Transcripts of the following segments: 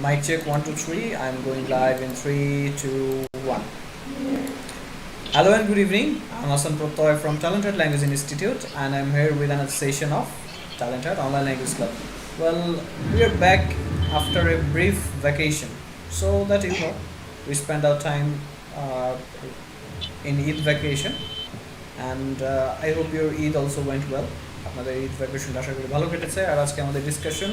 Mic check 1 2 3. I'm going live in 3 2 1. Hello and good evening. I'm Prottoy from Talenthut Language Institute, and I'm here with another session of Talenthut Online Language Club. Well, we are back after a brief vacation, so that we spent our time uh, in Eid vacation, and I hope your Eid also went well. আপনাদের ঈদ ভ্যাকেশনটা আশা করি ভালো কেটেছে। আর আজকে আমাদের discussion,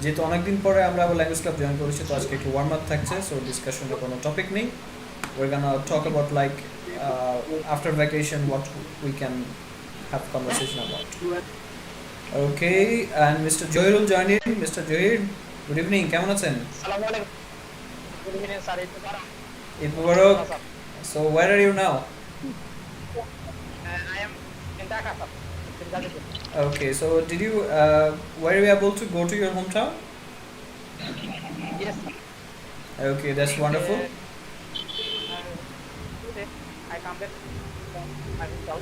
যেহেতু অনেকদিন পরে আমরা আবার ল্যাঙ্গুয়েজ ক্লাব জয়েন করেছি, তো আজকে একটু ওয়ার্ম আপ থাকছে। সো ডিসকাশনে কোনো টপিক নেই। We're gonna talk about like after vacation what we can have conversation about. Okay, and Mr. Johirul joined in. Mr. Johir, good evening. কেমন আছেন? Assalamualaikum. Good evening, sir. It's Mubarak. Eid Mubarak. So where are you now? I am in Dhaka, sir. In Ghazipur. Okay, so did you were you able to go to your hometown? Yes, sir. Okay, that's wonderful. Today I come back from my hometown.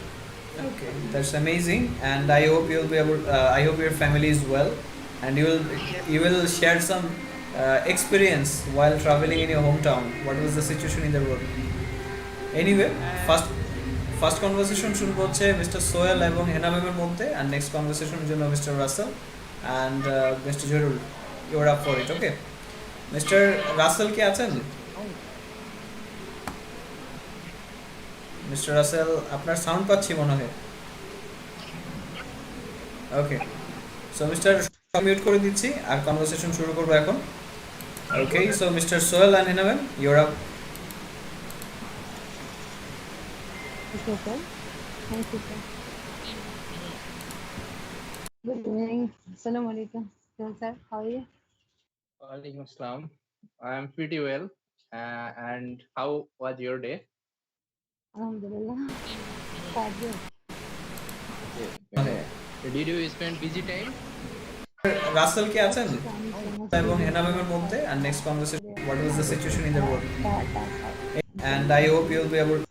Okay, that's amazing, and I hope you'll be able. I hope your family is well, and you will share some experience while traveling in your hometown. What was the situation in the road? Anyway, first first conversation শুরু করছে mister Sohel এবং হেনা ম্যামের মধ্যে, and next কনভারসেশনের জন্য mister Russell and mister Zarul, you're up for it. Okay, mister Russell কি আছেন? Mister Rasel, আপনার সাউন্ড পাচ্ছি মনে হয়। ওকে, সো মিস্টার মিউট করে দিচ্ছি আর কনভারসেশন শুরু করবো এখন। Okay, so mister Sohel and Hena ma'am, you're up. Okay, sir. Thank you, sir. Good evening. Assalamu alaikum. Sir, how are you? Walaikum Assalam. I'm pretty well. And how was your day? Alhamdulillah. Quite good. Did you spend busy time? Rasel কি আছেন Thank you so এবং much. হেনা ম্যামের মধ্যে, and next conversation, what was the situation in the road, That's all. and I hope you'll be able.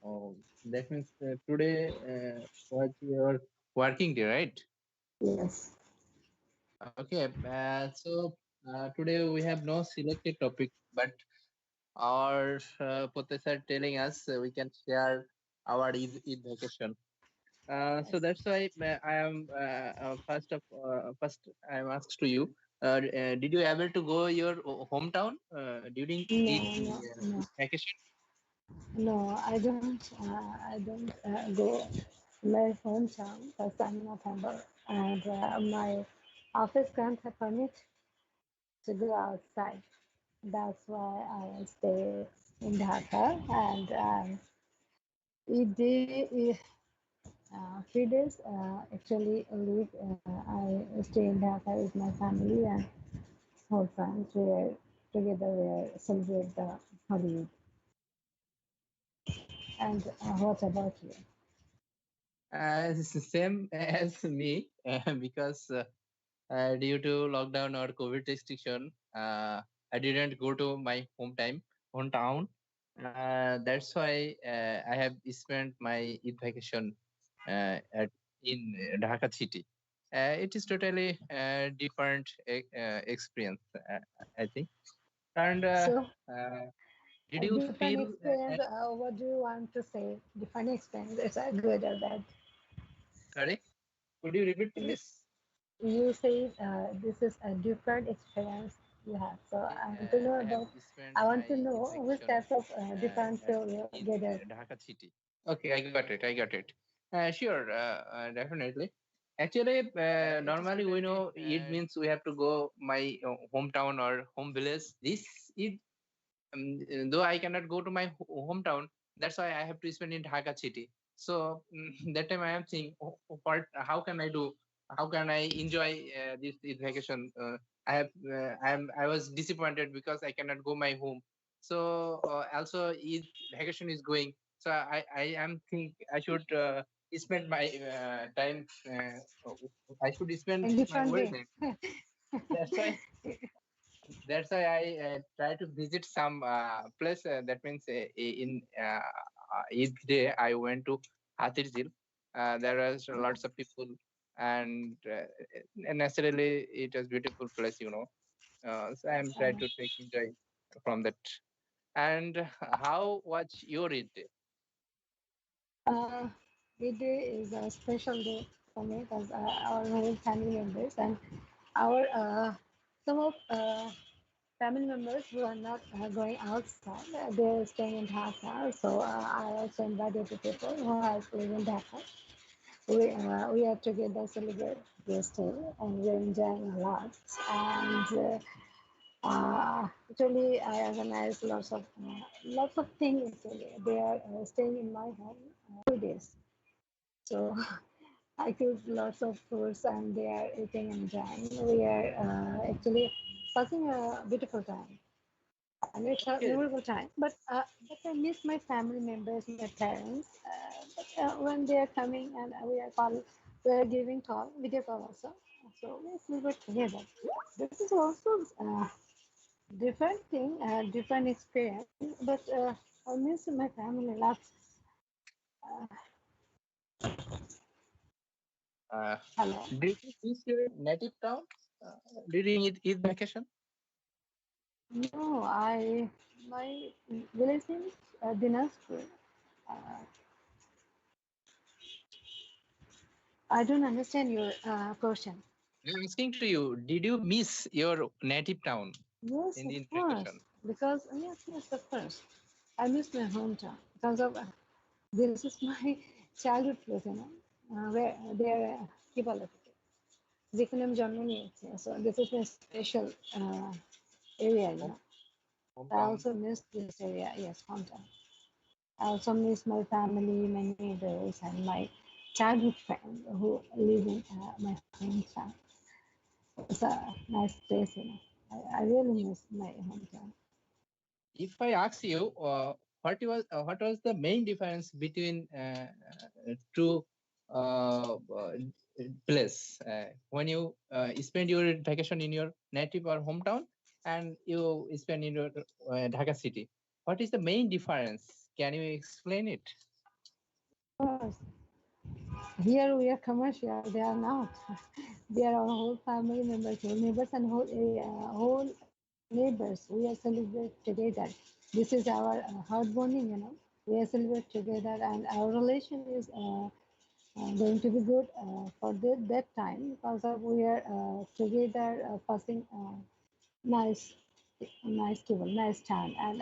Oh, that means today was your working day, right? Yes. Okay. So today we have no selected topic, but our professor telling us we can share our Eid vacation. So that's why I am first I am asked to you. Did you able to go your hometown during Eid No. vacation? No, I don't go to my hometown because I'm not humble, and my office can't have permit to go outside. That's why I stay in Dhaka, and each day, 3 days actually a week. I stay in Dhaka with my family and whole friends. We are together. We are celebrate the holiday. And what about you? It's the same as me because due to lockdown or COVID restriction, I didn't go to my hometown. That's why I have spent my Eid vacation in Dhaka city. It is totally different experience, I think. And So, did you different feel? experience. What do you want to say? Different experiences are good or bad? Sorry, could you repeat, You, please? you say this is a different experience you have. So I want to know I have about. spent I want my to Eid know which vacation types of different you in get it. Dhaka city. Okay, I got it. I got it. Sure, definitely. Actually, normally we know Eid means we have to go my hometown or home village. This Eid, though I cannot go to my hometown, that's why I have to spend in Dhaka city. So that time I am thinking, what? How can I do? How can I enjoy this Eid vacation? I was disappointed because I cannot go my home. So also Eid vacation is going. So I am think I should spend my time. I should spend In my different whole way. time. That's why I try to visit some place. That means in Eid day I went to Hatirjil. There are lots of people. and naturally it was beautiful place, you know. So I'm Yes, I trying know. to take enjoy from that. And how was your Eid day? Uh, the day is a special day for me because our whole family members and our some of family members who are not going outside, they're staying in Dhaka. So I also invited the people who are living in Dhaka. We are together celebrate this day and we're enjoying a lot. And actually, I organize lots of things. Actually, they are staying in my home 2 days. So I cook lots of foods and they are eating and enjoying. We are actually passing a beautiful time. And it's a Okay. memorable time. But I miss my family members, my parents. But when they are coming and we are giving call, video call also. So we celebrate together. This is also different thing, different experience. But I miss my family lots. Uh, uh, Hello. did you miss your native town uh, during Eid vacation? No, I my village is Dinaspur. Uh, I don't understand your question. I'm asking to you, did you miss your native town Yes, in of the vacation? course. Because yes, of course. I miss my hometown because of this is my childhood place, where there কি বলে যেখানে আমি জন্ম নিয়েছি. So this is my special area, Home, I hometown. also miss this area. Yes, hometown. I also miss my family, my neighbors, and my childhood friends who live in my hometown. It's a nice place. I really miss my hometown. If I ask you, what was the main difference between two place when you spend your vacation in your native or hometown and you spend in your Dhaka city? What is the main difference? Can you explain it? Of course, here we are commercial. They are not. They are our whole family members, whole neighbors, and whole area, whole neighbors. We are celebrate together. This is our heart bonding. We are celebrate together, and our relation is going to be good for that time because of we are together passing nice, nice time. And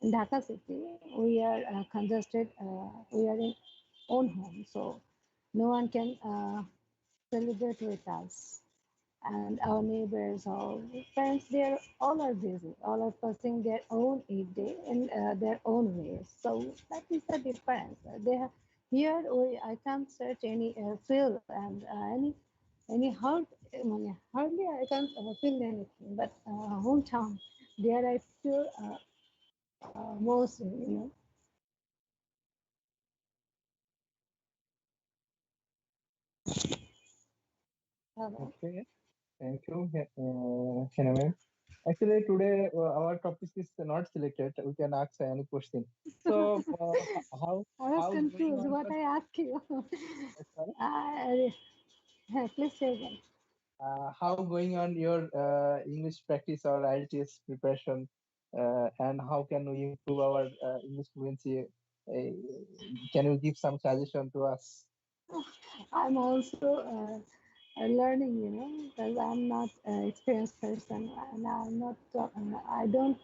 in Dhaka city, we are congested. We are in own home, so no one can celebrate with us. And our neighbors, our friends, they all are busy. All are passing their own Eid day in their own ways. So that is the difference. They have, here I can't search any feel and any hurt. Hardly I can't feel anything. But hometown, there I feel most. Uh, Okay, thank you, Shinaman. Actually, today our topic is not selected. We can ask any question. So, I was how going confused on what your I asked you. sorry, Please say again. how going on your English practice or IELTS preparation, and how can we improve our English fluency? Can you give some suggestion to us? I'm also learning, because I'm not an experienced person and I don't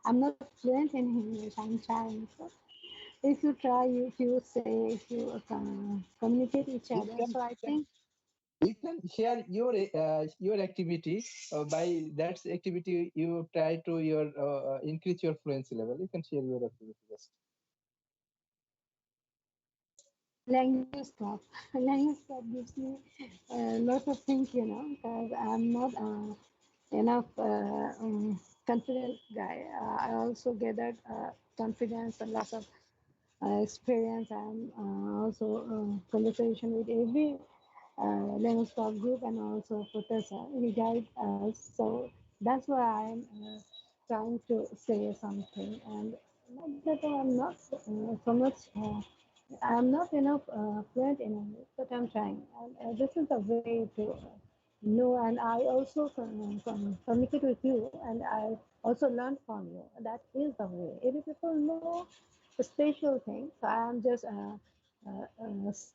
I'm not fluent in English. I'm trying. So if you try, if you say, if you communicate each You other, can so I think you can share your activity. By that activity, you try to your increase your fluency level. You can share your activity. Just language club, language club gives me a lot of things, because I'm not enough confident guy. I also gathered confidence and lots of experience and also conversation with every language club group and also professor. He guide us. So that's why I'm trying to say something. And not that I'm not so much. I'm not enough fluent in English, but I'm trying. And this is the way to know. And I also communicate with you, and I also learn from you. That is the way. If people know the special things, so I'm just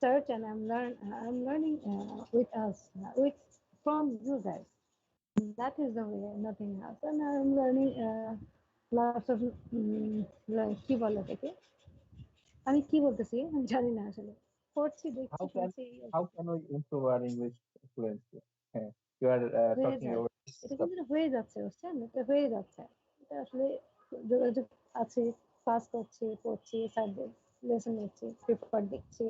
search and I'm learning with us, with from you guys. That is the way, nothing else. And I'm learning lots of কি বলে এটাকে? আমি কি বলতেছি আমি জানি না আসলে পড়ছি দেখছি How can শুনছি এই আর কি। how can we improve our English fluency? You are হয়ে talking যায় about এটা this কিন্তু topic. হয়ে যাচ্ছে বুঝছেন এটা হয়ে যাচ্ছে এটা আসলে যোগাযোগ আছে ক্লাস করছি পড়ছি স্যারদের লেসন নিচ্ছি পেপার দেখছি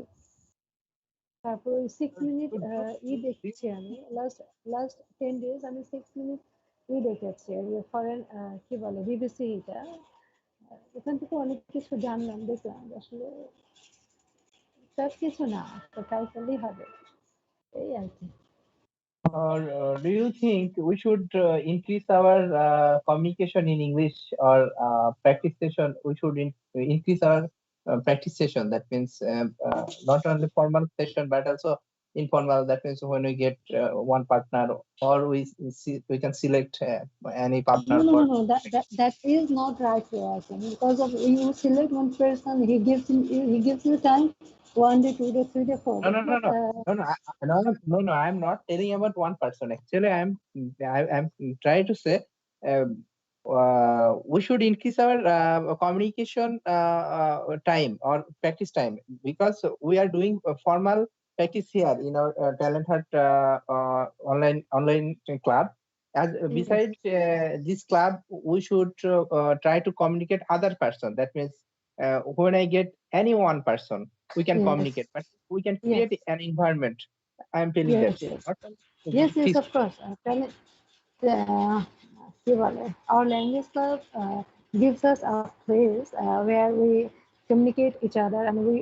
তারপর ওই 6 মিনিট So ই দেখছি আমি লাস্ট 10 days আমি 6 মিনিট ই দেখেছি ফরেন কি বলে বিবিসি এটা ওখান থেকে অনেক কিছু জানলাম দেখলাম যে আসলে সব কিছু না তো ট্রাই করলেই হবে এই আর কি Or do you think we should increase our communication in English or practice session? We should increase our practice session. That means not only formal session but also informal. That means when we get one partner, or we can select any partner No, for. no, no. That is not right way, I think. Because of you select one person, he gives you time 1 day, 2 day, 3 day, 4 day. No, no, no, But no, no, no, no, no. I'm not telling about one person. Actually, I'm trying to say we should increase our communication time or practice time, because we are doing a formal practice here in our Talenthut online club. As yes, besides this club, we should try to communicate other person. That means when I get any one person, we can yes, communicate, but we can yes, create an environment. I'm telling that. yes, yes, Not only yes, yes. this. Of course. Uh, কি বলে, our language club gives us a place where we communicate each other and we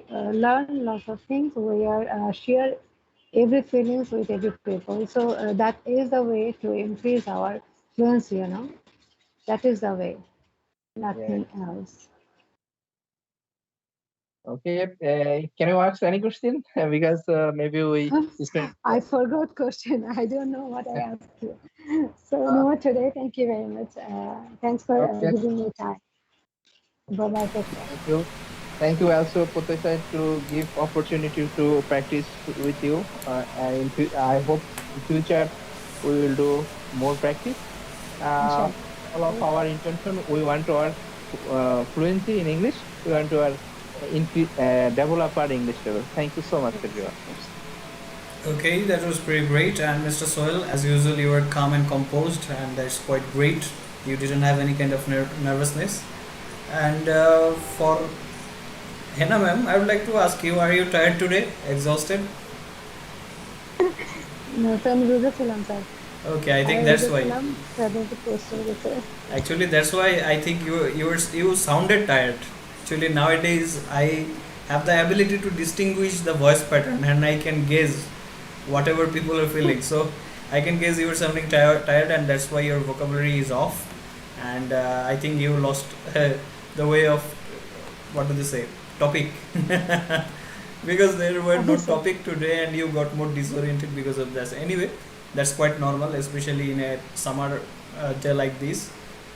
learn lots of things. We are share every feelings with every people. So that is the way to increase our fluency. That is the way, Yeah. nothing else. Okay. Can you ask any question? Because maybe we spent. I forgot question. I don't know what I asked you. So Uh, no more today. Thank you very much. Thanks for okay. giving me time. Bye bye. Take care. Thank you. Thank you also, Prottoy, to give opportunity to practice with you. I hope in future we will do more practice. Uh, Inshallah. all of our intention, we want our fluency in English. We want to develop our English level. Thank you so much, everyone. Okay, that was pretty great. And Mr. Soil, as usual, you were calm and composed, and that's quite great. You didn't have any kind of nervousness. And for Henna ma'am, I would like to ask you, are you tired today? Exhausted? No, so I'm বুঝেছিলাম sir Okay, I think আমি that's why. বুঝেছিলাম স্যারদেরকে post হয়ে গেছে Actually, that's why I think you sounded tired. Actually, nowadays I have the ability to distinguish the voice pattern, and I can guess whatever people are feeling. So I can guess you are sounding tired, and that's why your vocabulary is off. And I think you lost the way of what do they say topic because there were no অবশ্যই topic today, and you got more disoriented because of this. Anyway, that's quite normal, especially in a summer day like this.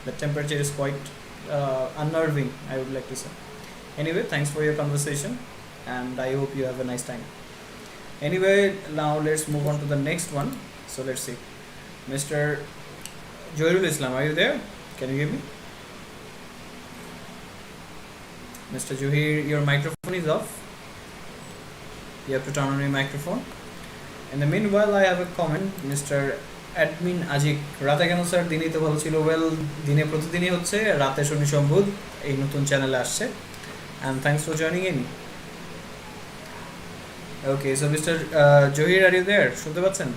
The temperature is quite unnerving, I would like to say. Anyway, thanks for your conversation, and I hope you have a nice time. Anyway, now let's move on to the next one. So let's see, Mr. Joyrul Islam, are you there? Can you hear me? Mr. Johir, your microphone is off. You have to turn on your microphone. In the meanwhile, I have a comment, Mr. Admin Azik, রাতে কেন sir? দিনই তো ভালো ছিল। Well, দিনে প্রতিদিনই হচ্ছে, রাতে শনি সম্বুধ এই নতুন চ্যানেলে আসছে। And thanks for joining in. Okay, so mister Zahir, are you there? শুনতে পাচ্ছেন?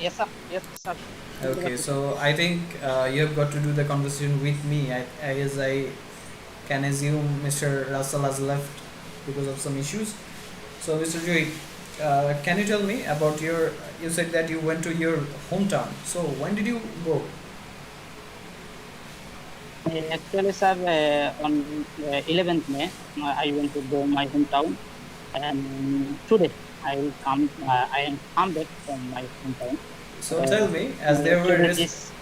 Yes, sir. Yes, sir. Okay, so I think you have got to do the conversation with me. As I can assume Mr. Russell has left because of some issues. So, Mr. Joy, can you tell me about you said that you went to your hometown. So, when did you go? Actually, sir, on 11th May, I went to go my hometown, and today I will come. I am come back from my hometown. So tell me, as there were Actually, this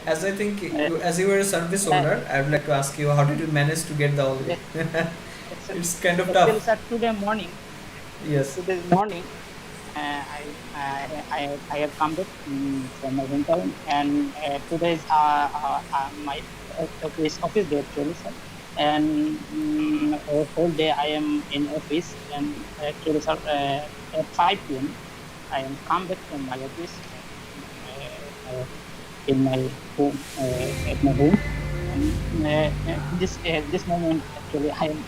as I think uh, as you were a service uh, holder, I would like to ask you, how did you manage to get the holiday? yes, actually, It's kind of actually, tough. sir, today morning, Yes. today morning, I have come back from my hometown, and today is my office day actually, sir. And whole day I am in office, and actually, sir, at 5 p.m. I am come back from my office in my home at my home, and this moment actually I am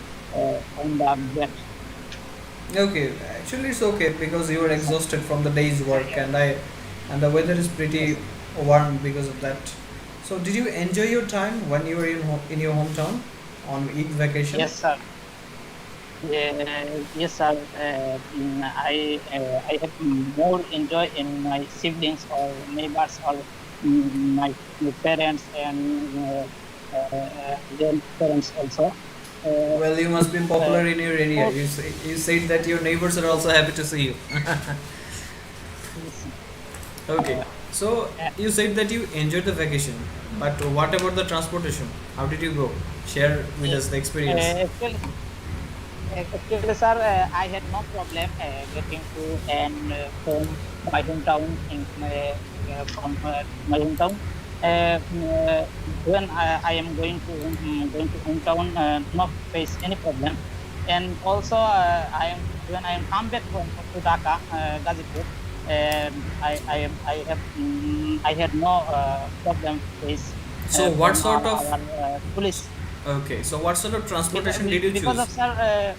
on the bed. Okay, actually it's okay because you were Yes, sir. exhausted from the day's work, Yeah. and the weather is Yes, pretty sir. warm because of that. So did you enjoy your time when you were in your hometown on Eid vacation? Yes, sir. Yes, sir. I have more enjoy in my siblings or neighbors or my parents and grandparents also. Uh, Well, you must be uh, popular in your area. more, You said that your neighbors are also happy to see you. yes, Okay, uh, so uh, you said that you enjoyed the vacation, but what about the transportation? How did you go? Share with us the experience. actually, actually, sir, I had no problem getting to and from my hometown from my hometown. When I am going to hometown, not face any problem. And also, I am when I am come back from to Dhaka, Gazipur, I had no problem face So what from sort of our police. okay? So what sort of transportation did you Because choose? of, sir,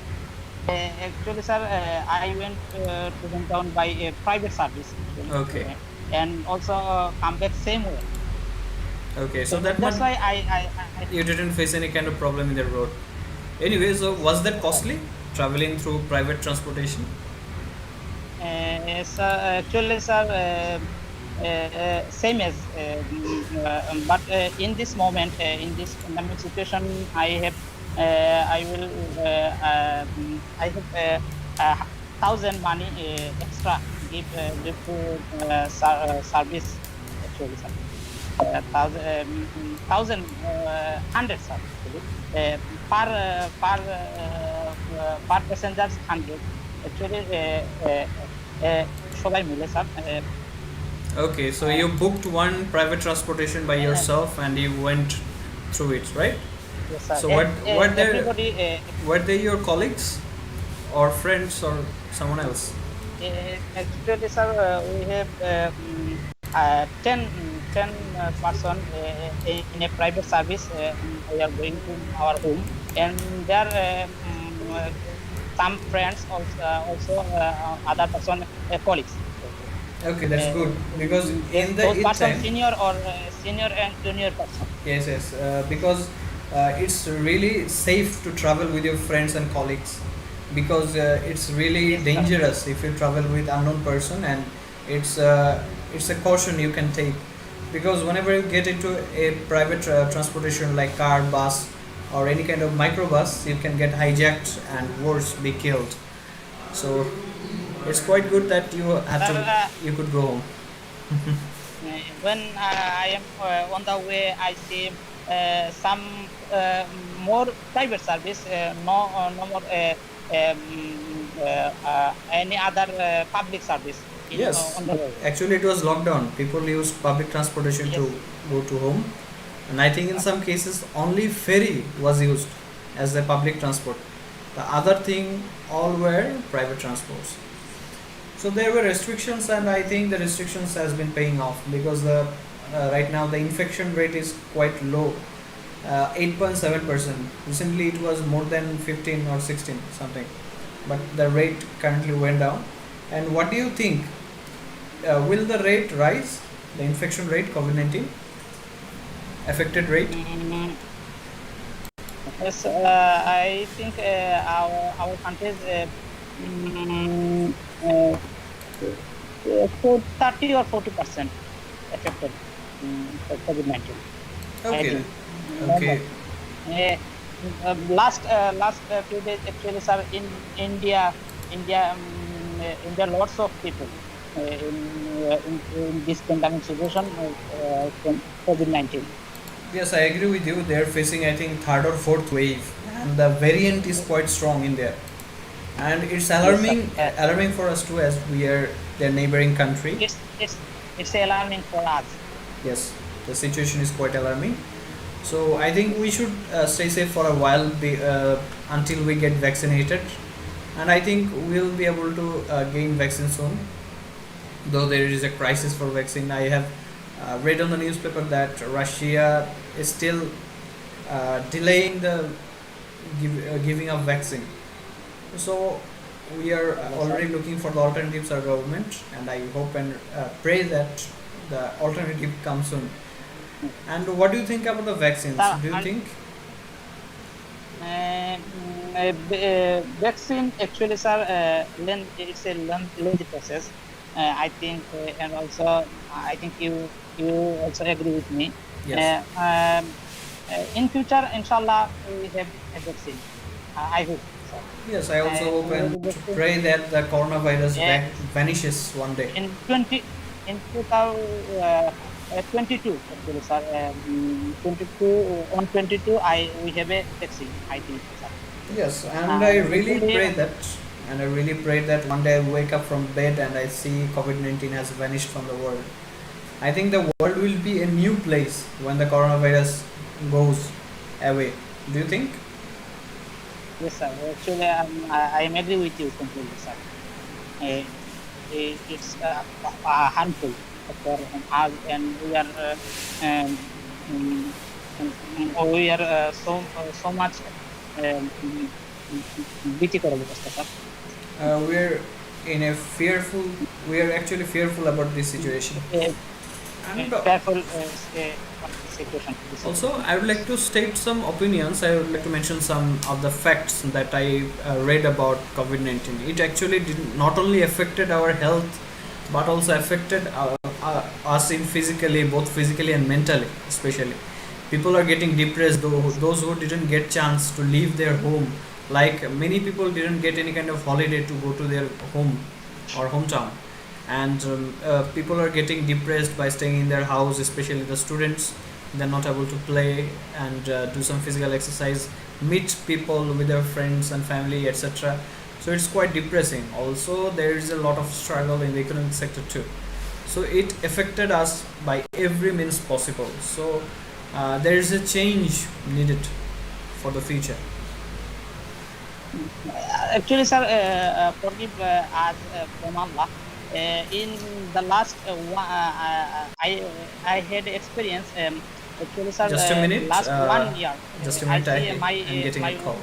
actually, sir, I went to hometown by a private service actually, Okay, and also come back same way. okay. So So that that's might why I you didn't face any kind of problem in the road. Anyway, so yes, was that yes, sir. costly traveling through private transportation? Yes, actually, sir, same as, but in this moment, in this pandemic situation, I will, I have thousand money extra give to service actually, sir. Thousand hundred, sir, actually. Uh, per passengers 100 actually সবাই মিলে sir Okay, so you booked one private transportation by yourself and you went through it, right? yes sir So what were there everybody were they your colleagues or friends or someone else? actually sir we have 10 person in a private service we are going to our home and there some friends also other person colleagues Okay, that's good because in the those Eid person time, senior or senior and junior person. yes, yes, because it's really safe to travel with your friends and colleagues because it's really Yes, sir. dangerous if you travel with unknown person, and it's a caution you can take because whenever you get into a private transportation like car, bus, or any kind of microbus, you can get hijacked and worse, be killed. So it's quite good that Sir, you could go home. when I am on the way, I see some more private service, no more any other public service in Yes, on the road. actually it was lockdown. People used public transportation to Yes, go to home, and I think in sir. some cases only ferry was used as the public transport. The other thing all were private transports. So there were restrictions, and I think the restrictions has been paying off because the right now the infection rate is quite low, 8.7%. Recently it was more than 15 or 16 something, but the rate currently went down. And what do you think? Will the rate rise? The infection rate, COVID-19 affected rate? Mm, yes, I think our country is mm, uh, for 30 or 40% affected for COVID-19. I Okay, think. Okay. normal. Uh, last few days actually, sir, in India, India, lots of people in this pandemic situation from COVID-19. Yes, I agree with you. They're facing, I think, third or fourth wave, and the variant is quite strong in there, and it's Yes, sir. alarming for us too, as we are their neighboring country. It's it's it's alarming for us. Yes, the situation is quite alarming. So I think we Yes, should stay safe for a while until we get vaccinated, and I think we'll be able to gain vaccine soon. Though there is a crisis for vaccine, I have read on the newspaper that Russia is still delaying the giving of vaccine. So we are yes, sir. already looking for the alternatives our government, and I hope and pray that the alternative comes soon. And what do you think about the vaccines? Sir, Do you and think? vaccine actually, sir, it's a lengthy process. I think, and also I think you also agree with me. Yes. Uh, um, in future, inshallah, we have a vaccine. I hope, sir. Yes, I also hope and The vaccine pray that the coronavirus uh, vanishes one day. in 2022 actually, sir. 22 on 22, I we have a vaccine. I think, sir. Yes, and I really Actually, pray that, and I really pray that one day I wake up from bed and I see COVID 19 has vanished from the world. I think the world will be a new place when the coronavirus goes away. Do you think? yes, sir. Actually, I am agree with you completely, sir. Uh, it's harmful for us, and we are um, we are so much critical অবস্থা, sir. We're in a fearful, we are actually fearful about this situation. Uh, And Careful situation. This also, situation. I would like to state some opinions. I would like to mention some of the facts that I read about COVID 19. It actually did not only affected our health, but also affected us in physically, both physically and mentally, especially. People are getting depressed, those who didn't get chance to leave their home. Like many people didn't get any kind of holiday to go to their home or hometown, and people are getting depressed by staying in their house, especially the students. They're not able to play and do some physical exercise, meet people with their friends and family, etc. So it's quite depressing. Also, there is a lot of struggle in the economic sector too. So it affected us by every means possible. So there is a change needed for the future. Actually, sir, forgive us from Allah. In the last I had experience. Actually, sir, Just a minute. last 1 year, Just a I minute. see I'm getting a my call.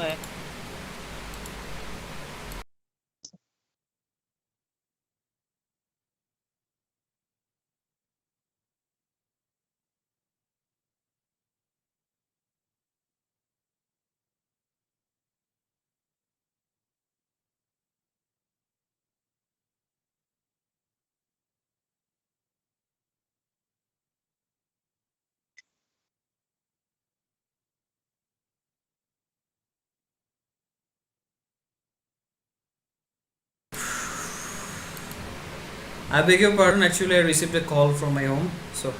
I beg your pardon. Actually, I received a call from my home. So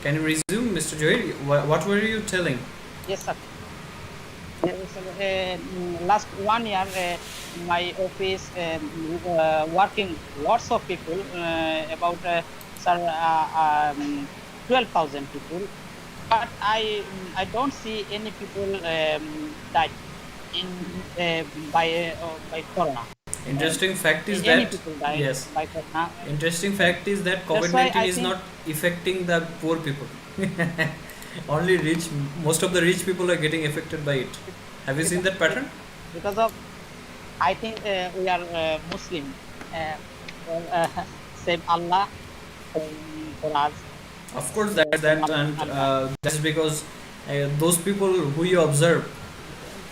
can you resume, Mr. Joy? What were you telling? yes, sir. So, last 1 year, my office working lots of people, about sir, 12,000 people, but I don't see any people died in by corona. Um, Interesting fact is any that people died yes. by corona. Interesting fact is that That's COVID why 19 I is think not affecting the poor people. Only rich. Most of the rich people are getting affected by it. Have you seen because, that pattern? because of I think we are Muslim. Uh, well, save Allah for us. Of course, that's From that, and Allah. that's because those people who you observe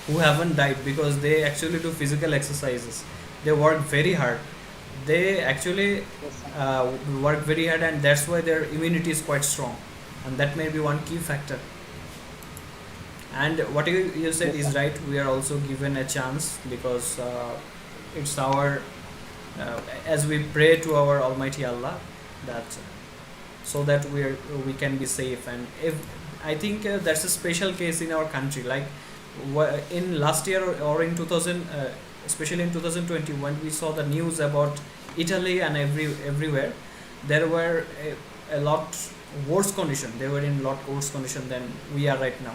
who haven't died because they actually do physical exercises. They work very hard. They actually Yes, sir. work very hard, and that's why their immunity is quite strong, and that may be one key factor. And what you said Yes, sir. is right. We are also given a chance because it's our as we pray to our Almighty Allah that so that we can be safe. And if I think that's a special case in our country, like in last year or in 2000, especially in 2020 when we saw the news about Italy and everywhere, there were a lot worse condition. They were in lot worse condition than we are right now.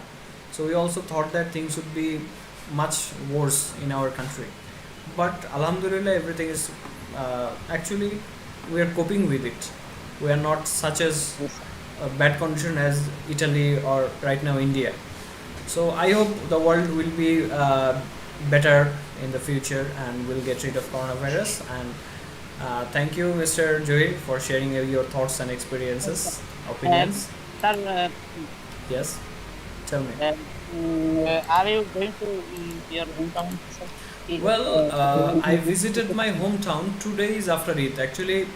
So we also thought that things would be much worse in our country, but alhamdulillah everything is actually we are coping with it. We are not such as Yes, sir. a bad condition as Italy or right now India. So I hope the world will be better in the future and we'll get rid of coronavirus. And thank you, Mr. Joy, for sharing your thoughts and Yes, sir. experiences, And opinions. sir, Yes, tell me. are you going to your hometown, sir? Well, I In this visited my hometown 2 days after it. Actually,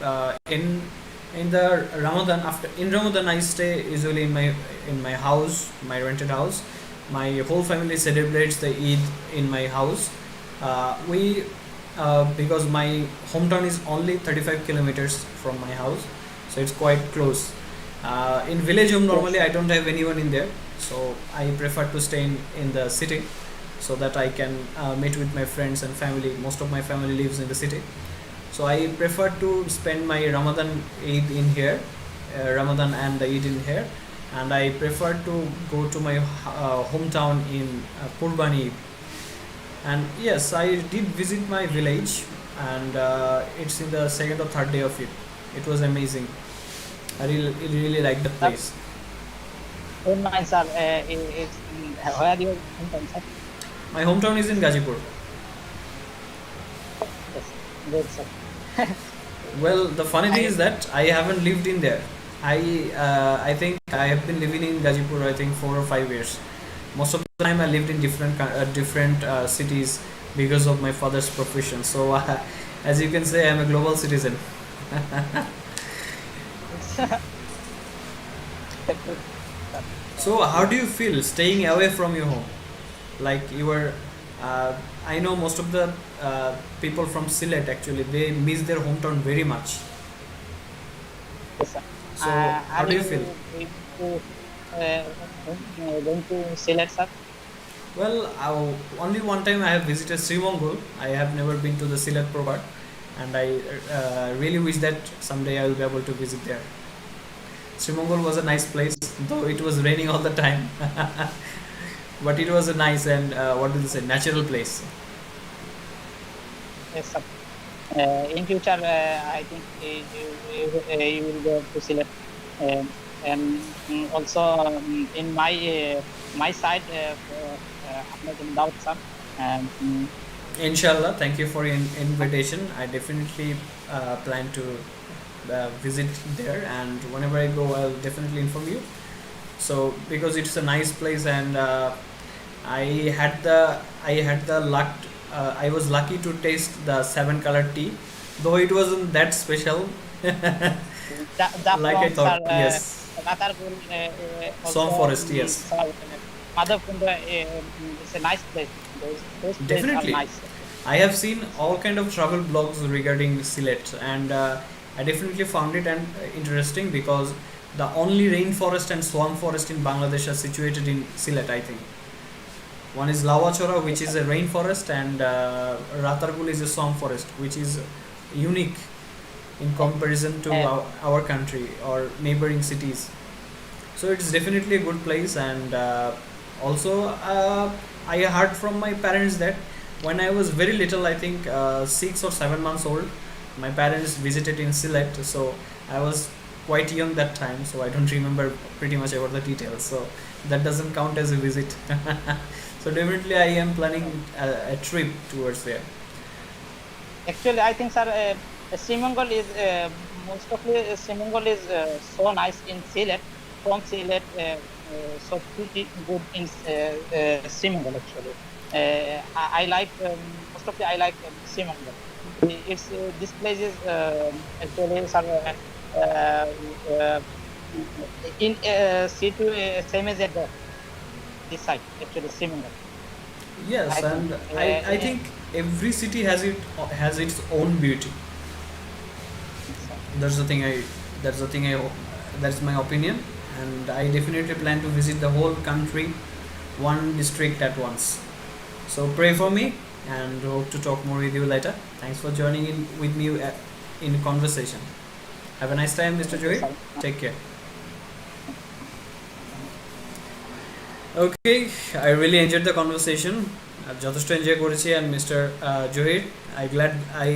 in the Ramadan, after in Ramadan I stay usually in my house, my rented house. My whole family celebrates the Eid in my house. We because my hometown is only 35 kilometers from my house, so it's quite close. In village home yes, normally sir. I don't have anyone in there, so I prefer to stay in the city so that I can meet with my friends and family. Most of my family lives in the city, so I prefer to spend my Ramadan Eid in here, Ramadan and the Eid in here, and I prefer to go to my hometown in Qurbani Eid. And yes, I did visit my village, and it's in the second or third day of it. It was amazing. I really liked the Sir, place. don't mind, sir. It's where your hometown, sir? My hometown is in Gazipur. Yes, good, sir. Well, the funny thing I is that I haven't lived in there. I think I have been living in Gazipur I think 4 or 5 years. Most of the time I lived in different cities because of my father's profession. So as you can say, I'm a global citizen. good, sir. So how do you feel staying away from your home? Like you were, I know most of the people from Sylhet actually they miss their hometown very much. Yes, sir. So how Are do you you feel? uh, going to select, sir? Well, only one time I have visited Sri Mongol. I have never been to the Sylhet proper, and I really wish that someday I will be able to visit there. Sri Mongol was a nice place, though it was raining all the time, but it was a nice and what do you say, natural place. Yes, sir. In future, I think you will go to select. And also in my side, Ahmed and Daud, sir. Um, mm, Inshallah, thank you for your invitation. I definitely plan to visit there, and whenever I go, I'll definitely inform you. So because it's a nice place, and I I had the luck. I was lucky to taste the seven color tea, though it wasn't that special. the Like I from thought, sir, yes. Ratarpur, Swamp also forest, yes. sir, Madhavkund is a nice place. Those places are Definitely. nice. I have seen all kind of travel blogs regarding Sylhet, and I definitely found it and interesting because the only rainforest and swamp forest in Bangladesh are situated in Sylhet. I think one is Lawachora, which Yes, is sir. a rainforest, and Ratargul is a swamp forest, which is unique in comparison to Uh, our country or neighboring cities. So it's definitely a good place, and also I heard from my parents that when I was very little, I think 6 or 7 months old, my parents visited in Sylhet. So I was quite young that time, so I don't remember pretty much about the details. So that doesn't count as a visit. So definitely I am planning a trip towards there. Actually, I think, sir, Simangol is mostly Simangol is so nice in Sylhet. From Sylhet, so pretty good in Simangol actually. I like mostly I like Simangol. It's this place is actually, sir, uh, in situ same as Edgar. this side actually similar. Yes, I think. and I think every city has its own beauty. Yes, sir. That's the thing I that's the thing I that's my opinion, and I definitely plan to visit the whole country, one district at once. So pray for Yes, sir. me, and hope to talk more with you later. Thanks for joining in with me in conversation. Have a nice time, Mr. Thank you, Joy. sir. Take care. Okay, I really enjoyed the conversation. যথেষ্ট enjoy করেছি and Mr. Johid, I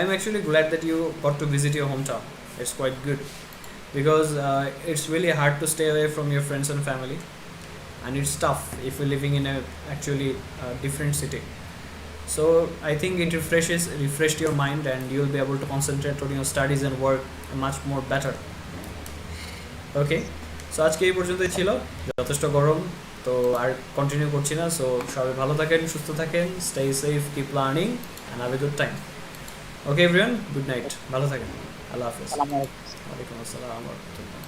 am actually glad that you got to visit your hometown. It's quite good because it's really hard to stay away from your friends and family, and it's tough if you're living in a actually different city. So I think it refreshed your mind, and you'll be able to concentrate on your studies and work much more better. Okay, so আজকে এই পর্যন্তই ছিল। যথেষ্ট গরম, তো আর continue করছি না। So সবাই ভালো থাকেন, সুস্থ থাকেন, stay safe, keep learning and have a good time. Okay everyone, good night, ভালো থাকেন, আল্লাহ হাফেজ। Salam alaikum. ওয়ালাইকুম আসসালাম ওয়া রাহমাতুল্লাহ।